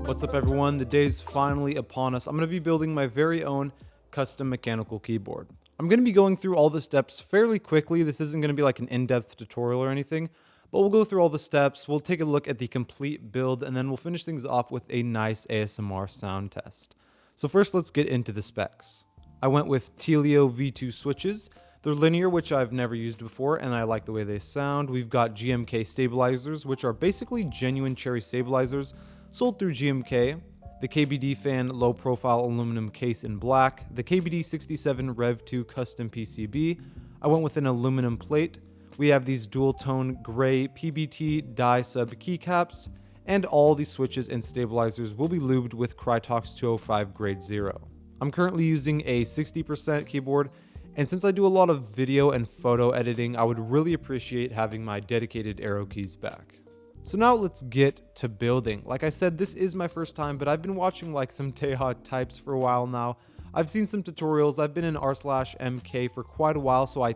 What's up everyone, the day's finally upon us. I'm going to be building my very own custom mechanical keyboard. I'm going to be going through all the steps fairly quickly. This isn't going to be like an in-depth tutorial or anything, but we'll go through all the steps, we'll take a look at the complete build, and then we'll finish things off with a nice ASMR sound test. So first let's get into the specs. I went with Tealio V2 Switches. They're linear, which I've never used before, and I like the way they sound. We've got GMK Stabilizers, which are basically genuine cherry stabilizers sold through GMK, the Kbdfan low profile aluminum case in black, the Kbd67 Rev 2 Custom PCB. I went with an aluminum plate. We have these dual tone gray PBT dye sub keycaps, and all these switches and stabilizers will be lubed with Krytox 205 grade 0. I'm currently using a 60% keyboard, and since I do a lot of video and photo editing, I would really appreciate having my dedicated arrow keys back. So now let's get to building. Like I said, this is my first time, but I've been watching like some Teha types for a while now. I've seen some tutorials. I've been in r/MK for quite a while, so I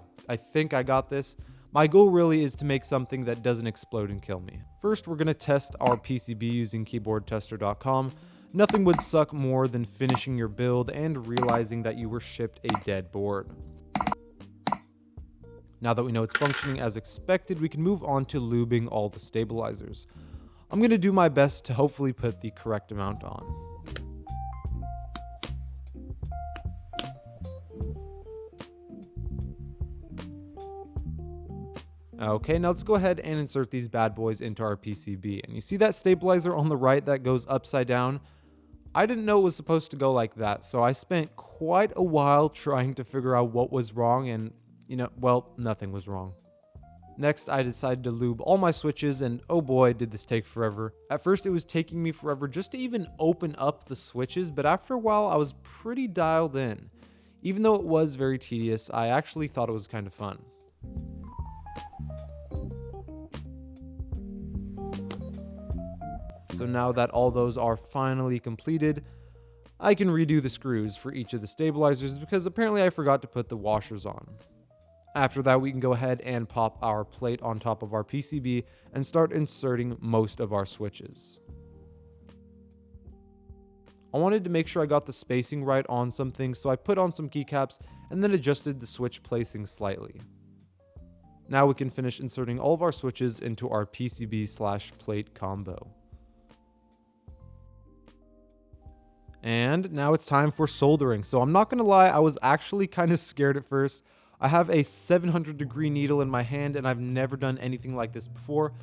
think I got this. My goal really is to make something that doesn't explode and kill me. First, we're going to test our PCB using keyboardtester.com. Nothing would suck more than finishing your build and realizing that you were shipped a dead board. Now that we know it's functioning as expected, we can move on to lubing all the stabilizers. I'm going to do my best to hopefully put the correct amount on. Okay, now let's go ahead and insert these bad boys into our PCB. And you see that stabilizer on the right that goes upside down? I didn't know it was supposed to go like that, so I spent quite a while trying to figure out what was wrong, and well, nothing was wrong. Next, I decided to lube all my switches, and oh boy, did this take forever. At first, it was taking me forever just to even open up the switches, but after a while, I was pretty dialed in. Even though it was very tedious, I actually thought it was kind of fun. So now that all those are finally completed, I can redo the screws for each of the stabilizers because apparently I forgot to put the washers on. After that, we can go ahead and pop our plate on top of our PCB and start inserting most of our switches. I wanted to make sure I got the spacing right on some things, so I put on some keycaps and then adjusted the switch placing slightly. Now we can finish inserting all of our switches into our PCB/plate combo. And now it's time for soldering. So I'm not going to lie, I was actually kind of scared at first. I have a 700-degree needle in my hand, and I've never done anything like this before,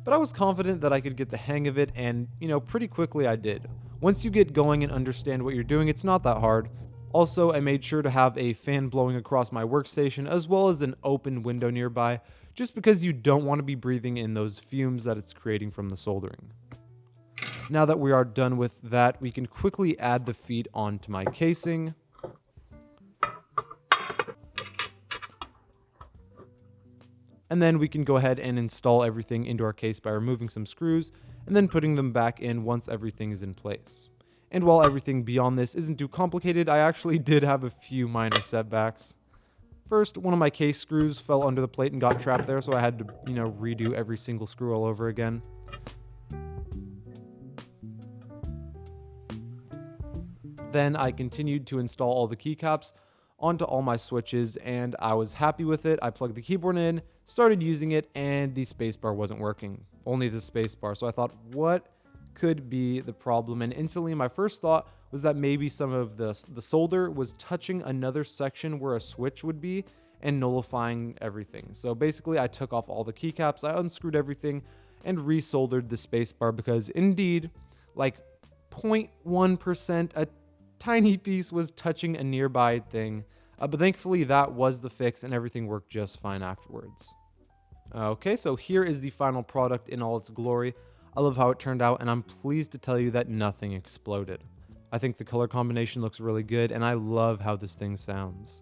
but I was confident that I could get the hang of it, and pretty quickly I did. Once you get going and understand what you're doing, it's not that hard. Also, I made sure to have a fan blowing across my workstation, as well as an open window nearby, just because you don't want to be breathing in those fumes that it's creating from the soldering. Now that we are done with that, we can quickly add the feet onto my casing. And then we can go ahead and install everything into our case by removing some screws and then putting them back in once everything is in place. And while everything beyond this isn't too complicated, I actually did have a few minor setbacks. First, one of my case screws fell under the plate and got trapped there, so I had to, redo every single screw all over again. Then I continued to install all the keycaps onto all my switches, and I was happy with it. I plugged the keyboard in, started using it, and the spacebar wasn't working. Only the spacebar. So I thought, what could be the problem? And instantly my first thought was that maybe some of the solder was touching another section where a switch would be and nullifying everything. So basically I took off all the keycaps, I unscrewed everything, and resoldered the spacebar because indeed, like 0.1%, a tiny piece was touching a nearby thing, but thankfully that was the fix and everything worked just fine afterwards. Okay, so here is the final product in all its glory. I love how it turned out, and I'm pleased to tell you that nothing exploded. I think the color combination looks really good, and I love how this thing sounds.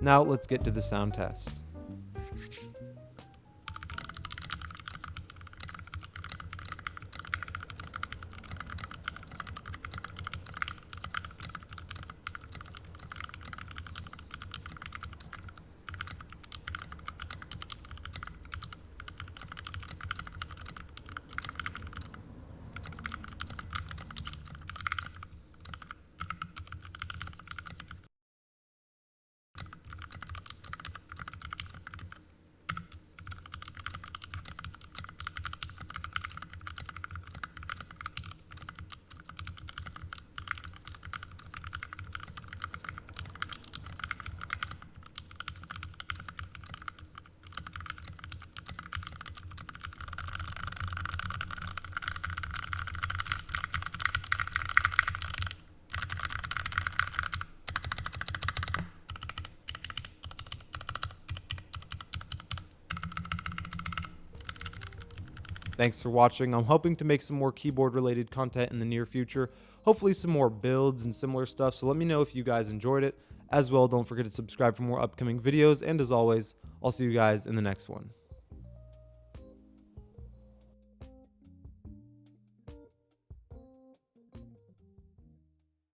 Now let's get to the sound test. Thanks for watching. I'm hoping to make some more keyboard related content in the near future, hopefully some more builds and similar stuff, so let me know if you guys enjoyed it. As well, don't forget to subscribe for more upcoming videos, and as always, I'll see you guys in the next one.